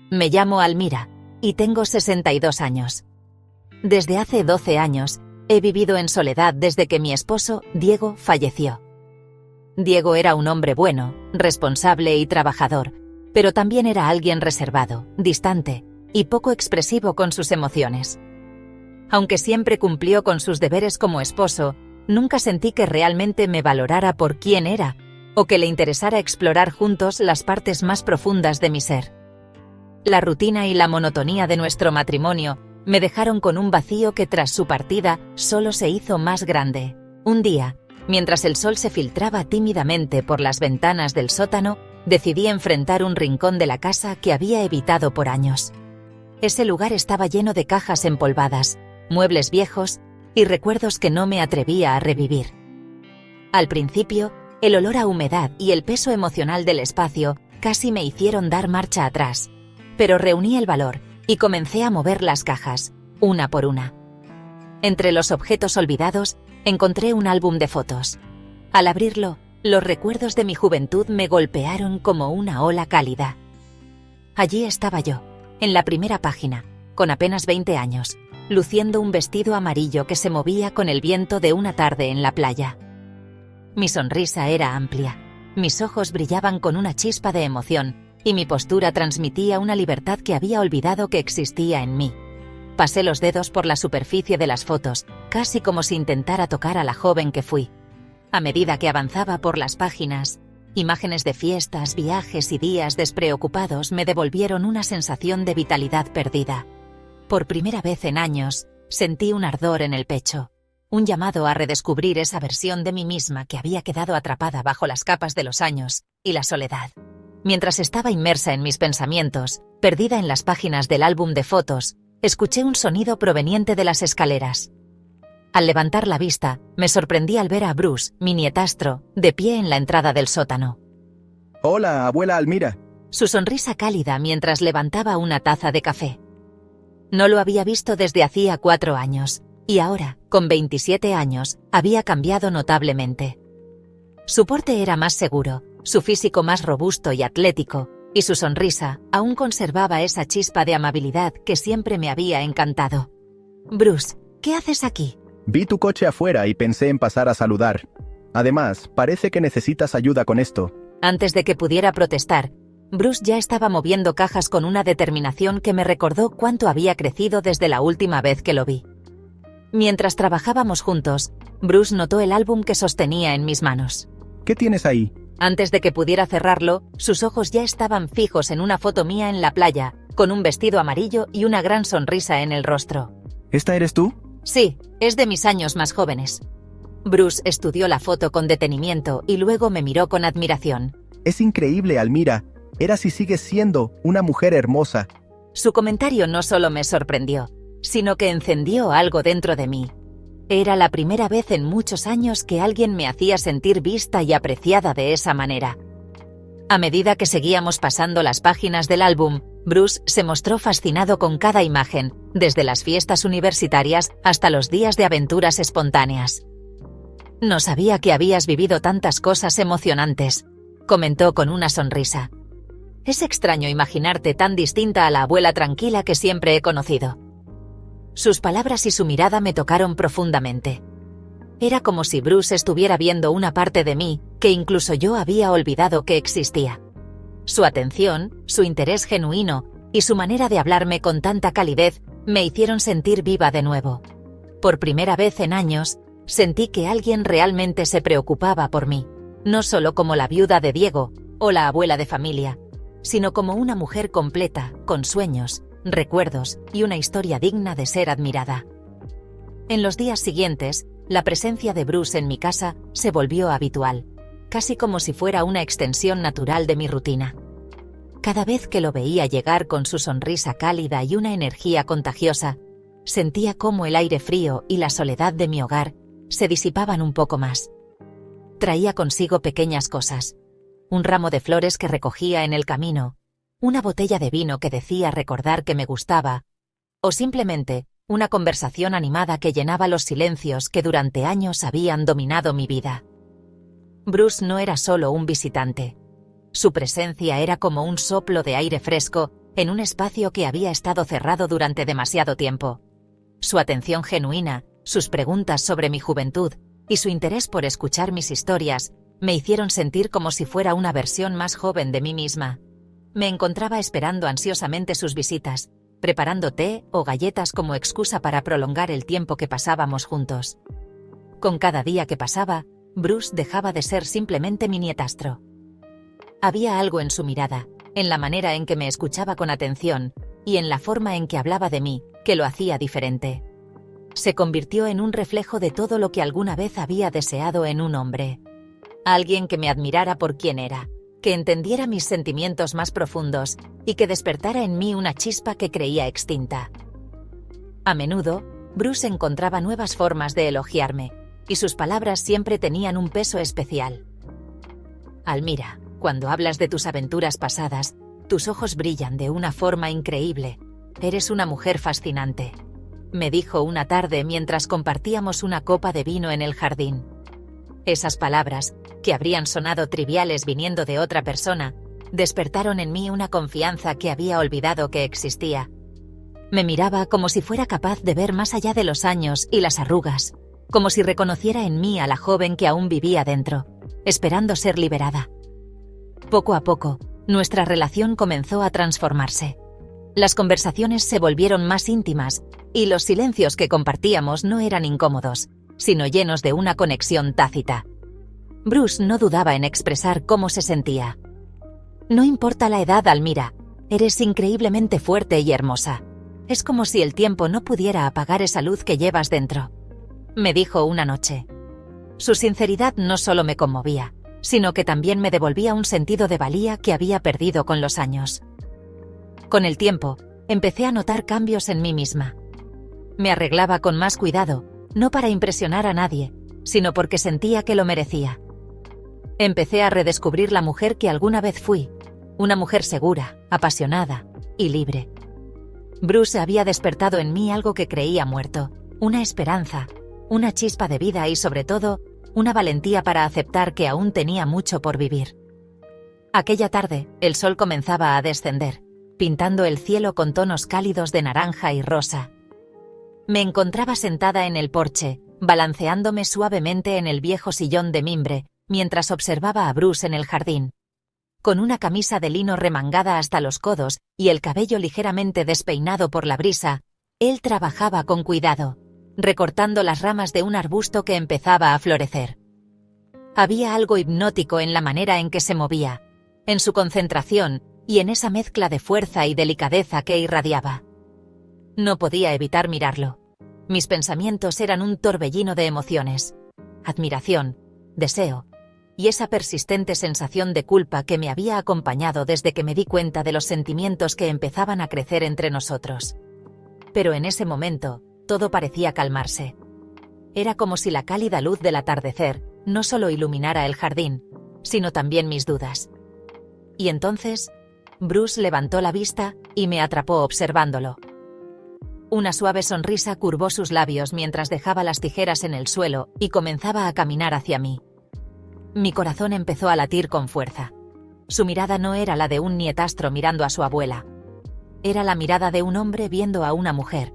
Me llamo Almira y tengo 62 años. Desde hace 12 años he vivido en soledad desde que mi esposo, Diego, falleció. Diego era un hombre bueno, responsable y trabajador, pero también era alguien reservado, distante y poco expresivo con sus emociones. Aunque siempre cumplió con sus deberes como esposo, nunca sentí que realmente me valorara por quién era o que le interesara explorar juntos las partes más profundas de mi ser. La rutina y la monotonía de nuestro matrimonio me dejaron con un vacío que tras su partida solo se hizo más grande. Un día, mientras el sol se filtraba tímidamente por las ventanas del sótano, decidí enfrentar un rincón de la casa que había evitado por años. Ese lugar estaba lleno de cajas empolvadas, muebles viejos y recuerdos que no me atrevía a revivir. Al principio, el olor a humedad y el peso emocional del espacio casi me hicieron dar marcha atrás, pero reuní el valor y comencé a mover las cajas, una por una. Entre los objetos olvidados, encontré un álbum de fotos. Al abrirlo, los recuerdos de mi juventud me golpearon como una ola cálida. Allí estaba yo, en la primera página, con apenas 20 años, luciendo un vestido amarillo que se movía con el viento de una tarde en la playa. Mi sonrisa era amplia, mis ojos brillaban con una chispa de emoción y mi postura transmitía una libertad que había olvidado que existía en mí. Pasé los dedos por la superficie de las fotos, casi como si intentara tocar a la joven que fui. A medida que avanzaba por las páginas, imágenes de fiestas, viajes y días despreocupados me devolvieron una sensación de vitalidad perdida. Por primera vez en años, sentí un ardor en el pecho, un llamado a redescubrir esa versión de mí misma que había quedado atrapada bajo las capas de los años y la soledad. Mientras estaba inmersa en mis pensamientos, perdida en las páginas del álbum de fotos, escuché un sonido proveniente de las escaleras. Al levantar la vista, me sorprendí al ver a Bruce, mi nietastro, de pie en la entrada del sótano. Hola, abuela Almira. Su sonrisa cálida mientras levantaba una taza de café. No lo había visto desde hacía 4 años, y ahora, con 27 años, había cambiado notablemente. Su porte era más seguro, su físico más robusto y atlético, y su sonrisa aún conservaba esa chispa de amabilidad que siempre me había encantado. Bruce, ¿qué haces aquí? Vi tu coche afuera y pensé en pasar a saludar. Además, parece que necesitas ayuda con esto. Antes de que pudiera protestar, Bruce ya estaba moviendo cajas con una determinación que me recordó cuánto había crecido desde la última vez que lo vi. Mientras trabajábamos juntos, Bruce notó el álbum que sostenía en mis manos. ¿Qué tienes ahí? Antes de que pudiera cerrarlo, sus ojos ya estaban fijos en una foto mía en la playa, con un vestido amarillo y una gran sonrisa en el rostro. ¿Esta eres tú? Sí, es de mis años más jóvenes. Bruce estudió la foto con detenimiento y luego me miró con admiración. Es increíble, Almira. Eras y sigues siendo una mujer hermosa. Su comentario no solo me sorprendió, sino que encendió algo dentro de mí. Era la primera vez en muchos años que alguien me hacía sentir vista y apreciada de esa manera. A medida que seguíamos pasando las páginas del álbum, Bruce se mostró fascinado con cada imagen, desde las fiestas universitarias hasta los días de aventuras espontáneas. No sabía que habías vivido tantas cosas emocionantes, comentó con una sonrisa. Es extraño imaginarte tan distinta a la abuela tranquila que siempre he conocido. Sus palabras y su mirada me tocaron profundamente. Era como si Bruce estuviera viendo una parte de mí que incluso yo había olvidado que existía. Su atención, su interés genuino y su manera de hablarme con tanta calidez me hicieron sentir viva de nuevo. Por primera vez en años, sentí que alguien realmente se preocupaba por mí, no solo como la viuda de Diego o la abuela de familia, sino como una mujer completa, con sueños, recuerdos y una historia digna de ser admirada. En los días siguientes, la presencia de Bruce en mi casa se volvió habitual, casi como si fuera una extensión natural de mi rutina. Cada vez que lo veía llegar con su sonrisa cálida y una energía contagiosa, sentía cómo el aire frío y la soledad de mi hogar se disipaban un poco más. Traía consigo pequeñas cosas: un ramo de flores que recogía en el camino, una botella de vino que decía recordar que me gustaba, o simplemente una conversación animada que llenaba los silencios que durante años habían dominado mi vida. Bruce no era solo un visitante. Su presencia era como un soplo de aire fresco en un espacio que había estado cerrado durante demasiado tiempo. Su atención genuina, sus preguntas sobre mi juventud y su interés por escuchar mis historias me hicieron sentir como si fuera una versión más joven de mí misma. Me encontraba esperando ansiosamente sus visitas, preparando té o galletas como excusa para prolongar el tiempo que pasábamos juntos. Con cada día que pasaba, Bruce dejaba de ser simplemente mi nietastro. Había algo en su mirada, en la manera en que me escuchaba con atención y en la forma en que hablaba de mí, que lo hacía diferente. Se convirtió en un reflejo de todo lo que alguna vez había deseado en un hombre. Alguien que me admirara por quien era, que entendiera mis sentimientos más profundos y que despertara en mí una chispa que creía extinta. A menudo, Bruce encontraba nuevas formas de elogiarme, y sus palabras siempre tenían un peso especial. Almira, cuando hablas de tus aventuras pasadas, tus ojos brillan de una forma increíble. Eres una mujer fascinante, me dijo una tarde mientras compartíamos una copa de vino en el jardín. Esas palabras, que habrían sonado triviales viniendo de otra persona, despertaron en mí una confianza que había olvidado que existía. Me miraba como si fuera capaz de ver más allá de los años y las arrugas, como si reconociera en mí a la joven que aún vivía dentro, esperando ser liberada. Poco a poco, nuestra relación comenzó a transformarse. Las conversaciones se volvieron más íntimas, y los silencios que compartíamos no eran incómodos, sino llenos de una conexión tácita. Bruce no dudaba en expresar cómo se sentía. No importa la edad, Almira, eres increíblemente fuerte y hermosa. Es como si el tiempo no pudiera apagar esa luz que llevas dentro, me dijo una noche. Su sinceridad no solo me conmovía, sino que también me devolvía un sentido de valía que había perdido con los años. Con el tiempo, empecé a notar cambios en mí misma. Me arreglaba con más cuidado, no para impresionar a nadie, sino porque sentía que lo merecía. Empecé a redescubrir la mujer que alguna vez fui, una mujer segura, apasionada y libre. Bruce había despertado en mí algo que creía muerto, una esperanza, una chispa de vida y sobre todo, una valentía para aceptar que aún tenía mucho por vivir. Aquella tarde, el sol comenzaba a descender, pintando el cielo con tonos cálidos de naranja y rosa. Me encontraba sentada en el porche, balanceándome suavemente en el viejo sillón de mimbre, mientras observaba a Bruce en el jardín. Con una camisa de lino remangada hasta los codos y el cabello ligeramente despeinado por la brisa, él trabajaba con cuidado, recortando las ramas de un arbusto que empezaba a florecer. Había algo hipnótico en la manera en que se movía, en su concentración y en esa mezcla de fuerza y delicadeza que irradiaba. No podía evitar mirarlo. Mis pensamientos eran un torbellino de emociones, admiración, deseo, y esa persistente sensación de culpa que me había acompañado desde que me di cuenta de los sentimientos que empezaban a crecer entre nosotros. Pero en ese momento, todo parecía calmarse. Era como si la cálida luz del atardecer no solo iluminara el jardín, sino también mis dudas. Y entonces, Bruce levantó la vista y me atrapó observándolo. Una suave sonrisa curvó sus labios mientras dejaba las tijeras en el suelo y comenzaba a caminar hacia mí. Mi corazón empezó a latir con fuerza. Su mirada no era la de un nietastro mirando a su abuela. Era la mirada de un hombre viendo a una mujer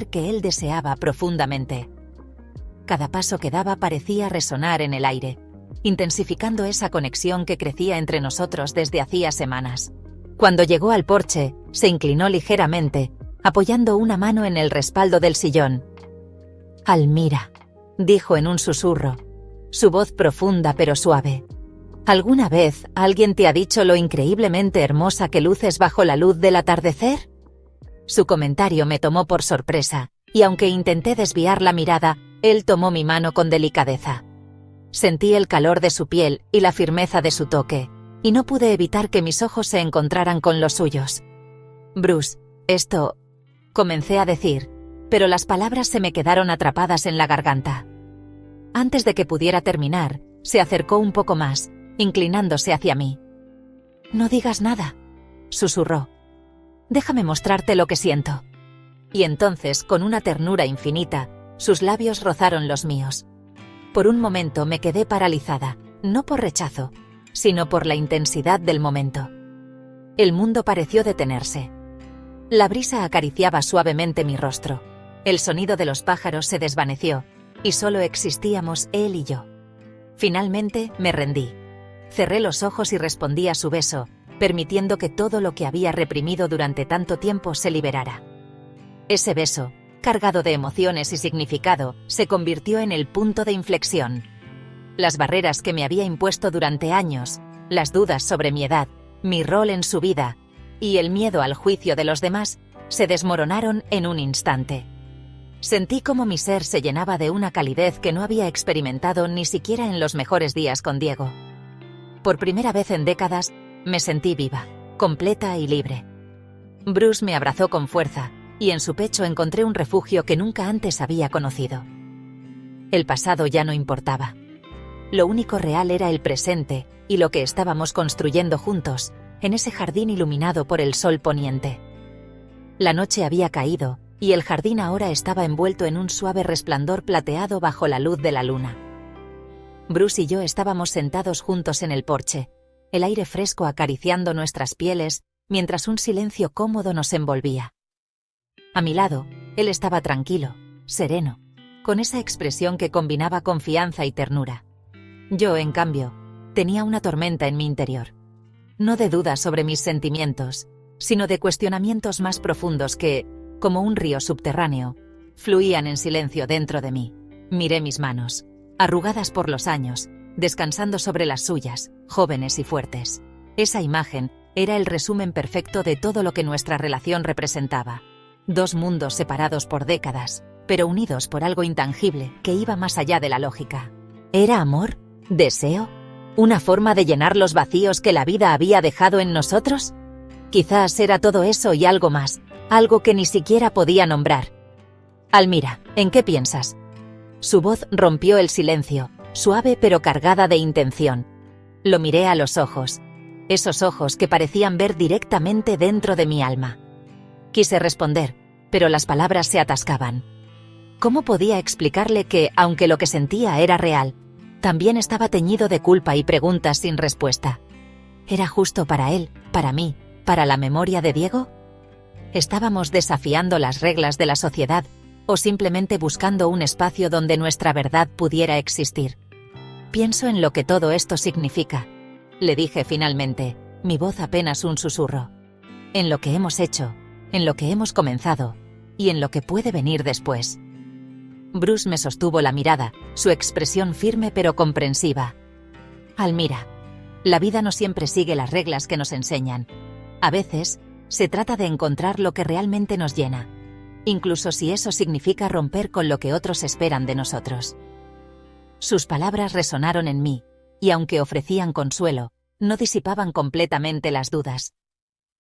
que él deseaba profundamente. Cada paso que daba parecía resonar en el aire, intensificando esa conexión que crecía entre nosotros desde hacía semanas. Cuando llegó al porche, se inclinó ligeramente, apoyando una mano en el respaldo del sillón. «Almira», dijo en un susurro, su voz profunda pero suave. «¿Alguna vez alguien te ha dicho lo increíblemente hermosa que luces bajo la luz del atardecer?» Su comentario me tomó por sorpresa, y aunque intenté desviar la mirada, él tomó mi mano con delicadeza. Sentí el calor de su piel y la firmeza de su toque, y no pude evitar que mis ojos se encontraran con los suyos. «Bruce, esto…», comencé a decir, pero las palabras se me quedaron atrapadas en la garganta. Antes de que pudiera terminar, se acercó un poco más, inclinándose hacia mí. «No digas nada», susurró. «Déjame mostrarte lo que siento». Y entonces, con una ternura infinita, sus labios rozaron los míos. Por un momento me quedé paralizada, no por rechazo, sino por la intensidad del momento. El mundo pareció detenerse. La brisa acariciaba suavemente mi rostro. El sonido de los pájaros se desvaneció, y solo existíamos él y yo. Finalmente, me rendí. Cerré los ojos y respondí a su beso, permitiendo que todo lo que había reprimido durante tanto tiempo se liberara. Ese beso, cargado de emociones y significado, se convirtió en el punto de inflexión. Las barreras que me había impuesto durante años, las dudas sobre mi edad, mi rol en su vida, y el miedo al juicio de los demás, se desmoronaron en un instante. Sentí como mi ser se llenaba de una calidez que no había experimentado ni siquiera en los mejores días con Diego. Por primera vez en décadas, me sentí viva, completa y libre. Bruce me abrazó con fuerza, y en su pecho encontré un refugio que nunca antes había conocido. El pasado ya no importaba. Lo único real era el presente y lo que estábamos construyendo juntos, en ese jardín iluminado por el sol poniente. La noche había caído, y el jardín ahora estaba envuelto en un suave resplandor plateado bajo la luz de la luna. Bruce y yo estábamos sentados juntos en el porche, el aire fresco acariciando nuestras pieles, mientras un silencio cómodo nos envolvía. A mi lado, él estaba tranquilo, sereno, con esa expresión que combinaba confianza y ternura. Yo, en cambio, tenía una tormenta en mi interior. No de dudas sobre mis sentimientos, sino de cuestionamientos más profundos que, como un río subterráneo, fluían en silencio dentro de mí. Miré mis manos, arrugadas por los años, descansando sobre las suyas, jóvenes y fuertes. Esa imagen era el resumen perfecto de todo lo que nuestra relación representaba. Dos mundos separados por décadas, pero unidos por algo intangible que iba más allá de la lógica. ¿Era amor? ¿Deseo? ¿Una forma de llenar los vacíos que la vida había dejado en nosotros? Quizás era todo eso y algo más, algo que ni siquiera podía nombrar. Almira, ¿en qué piensas? Su voz rompió el silencio, suave pero cargada de intención. Lo miré a los ojos, esos ojos que parecían ver directamente dentro de mi alma. Quise responder, pero las palabras se atascaban. ¿Cómo podía explicarle que, aunque lo que sentía era real, también estaba teñido de culpa y preguntas sin respuesta? ¿Era justo para él, para mí, para la memoria de Diego? ¿Estábamos desafiando las reglas de la sociedad o simplemente buscando un espacio donde nuestra verdad pudiera existir? Pienso en lo que todo esto significa, le dije finalmente, mi voz apenas un susurro. En lo que hemos hecho, en lo que hemos comenzado y en lo que puede venir después. Bruce me sostuvo la mirada, su expresión firme pero comprensiva. Almira, la vida no siempre sigue las reglas que nos enseñan. A veces, se trata de encontrar lo que realmente nos llena, incluso si eso significa romper con lo que otros esperan de nosotros. Sus palabras resonaron en mí, y aunque ofrecían consuelo, no disipaban completamente las dudas.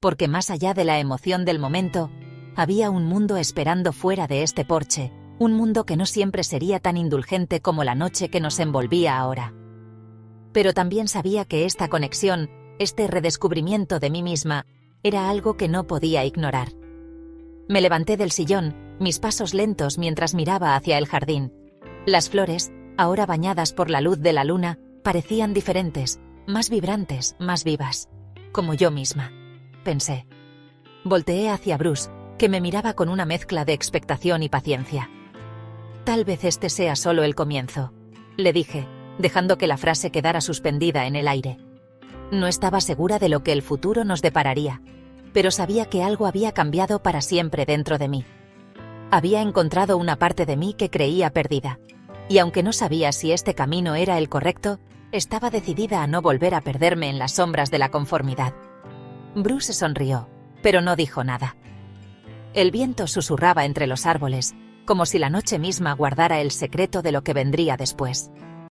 Porque más allá de la emoción del momento, había un mundo esperando fuera de este porche, un mundo que no siempre sería tan indulgente como la noche que nos envolvía ahora. Pero también sabía que esta conexión, este redescubrimiento de mí misma, era algo que no podía ignorar. Me levanté del sillón, mis pasos lentos mientras miraba hacia el jardín. Las flores, ahora bañadas por la luz de la luna, parecían diferentes, más vibrantes, más vivas. Como yo misma, pensé. Volteé hacia Bruce, que me miraba con una mezcla de expectación y paciencia. Tal vez este sea solo el comienzo, le dije, dejando que la frase quedara suspendida en el aire. No estaba segura de lo que el futuro nos depararía, pero sabía que algo había cambiado para siempre dentro de mí. Había encontrado una parte de mí que creía perdida, y aunque no sabía si este camino era el correcto, estaba decidida a no volver a perderme en las sombras de la conformidad. Bruce sonrió, pero no dijo nada. El viento susurraba entre los árboles, como si la noche misma guardara el secreto de lo que vendría después.